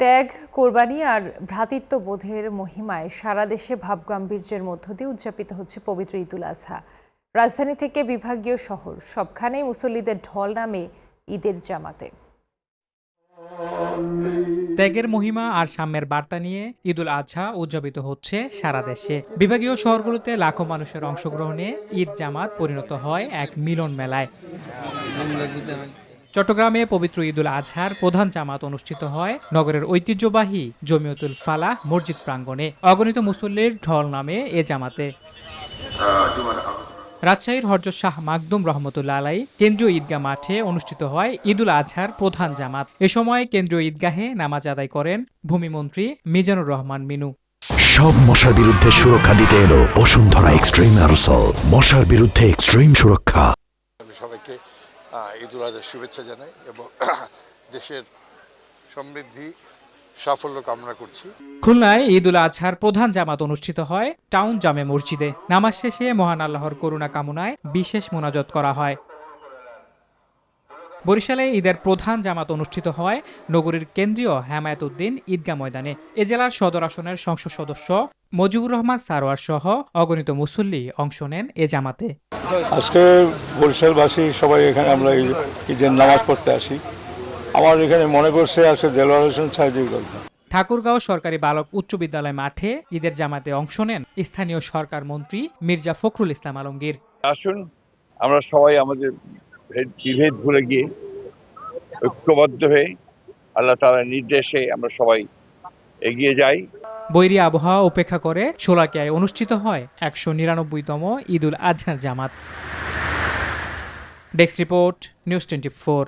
ত্যাগ, কোরবানি আর ভ্রাতৃত্ববোধের মহিমায় সারা দেশে ভাবগাম্ভীর্যের মধ্য দিয়ে উদযাপিত হচ্ছে পবিত্র ঈদুল আজহা। রাজধানী থেকে বিভাগীয় শহর সবখানেই মুসল্লিদের ঢল নামে ঈদের জামাতে। ত্যাগের মহিমা আর সাম্যের বার্তা নিয়ে ঈদুল আজহা উদযাপিত হচ্ছে সারা দেশে। বিভাগীয় শহরগুলোতে লাখো মানুষের অংশগ্রহণে ঈদ জামাত পরিণত হয় এক মিলন মেলায়। চট্টগ্রামে পবিত্র ঈদুল আজহার প্রধান জামাত অনুষ্ঠিত হয় নগরের ঐতিহ্যবাহী জমিয়তুল ফালাহ মসজিদ প্রাঙ্গণে। অগণিত মুসল্লির ঢল নামে এ জামাতে। রাজশাহীর হযরত শাহ মাকদুম রহমতুল্লাহ আলাই কেন্দ্রীয় ঈদগাহ মাঠে অনুষ্ঠিত হয় ঈদুল আজহার প্রধান জামাত। এ সময় কেন্দ্রীয় ঈদগাহে নামাজ আদায় করেন ভূমিমন্ত্রী মিজানুর রহমান মিনু। সব মশার বিরুদ্ধে সুরক্ষা দিতে এলো বসুন্ধরা এক্সট্রিম অ্যারোসল, মশার বিরুদ্ধে এক্সট্রিম সুরক্ষা। আমি সবাইকে ঈদুল আজহার শুভেচ্ছা জানাই এবং দেশের সমৃদ্ধি সাফল্য কামনা করছি। খুলনায় ঈদুল আজহার প্রধান জামাত অনুষ্ঠিত হয় টাউন জামে মসজিদে। নামাজ শেষে মহান আল্লাহর করুণা কামনায় বিশেষ মোনাজাত করা হয়। বরিশালে ঈদের প্রধান জামাত অনুষ্ঠিত হয় নগরীর কেন্দ্রীয় হেমায়েতুদ্দিন ঈদগাহ ময়দানে। এ জেলার সদর আসনের সংসদ সদস্য মজিবুর রহমান সারোয়ার সহ অগণিত মুসল্লি অংশ নেন এ জামাতে। আজকে বরিশালবাসী সবাই এখানে আমরা ঈদের নামাজ পড়তে আসি। আমার এখানে মনে করছে আছে দেলোয়ার হোসেন সাইদির গল্প। ঠাকুরগাঁও সরকারি বালক উচ্চ বিদ্যালয় মাঠে ঈদের জামাতে অংশ নেন স্থানীয় সরকার মন্ত্রী মির্জা ফখরুল ইসলাম আলমগীর। আসুন আমরা সবাই আমাদের বিভেদ ভুলে গিয়ে ঐক্যবদ্ধ হয়ে আল্লাহ তাআলার নির্দেশে আমরা সবাই এগিয়ে যাই। বৈরী আবহাওয়া উপেক্ষা করে শোলাকিয়ায় অনুষ্ঠিত হয় ১৯৯তম ঈদুল আজহার জামাত। Desk report, news 24।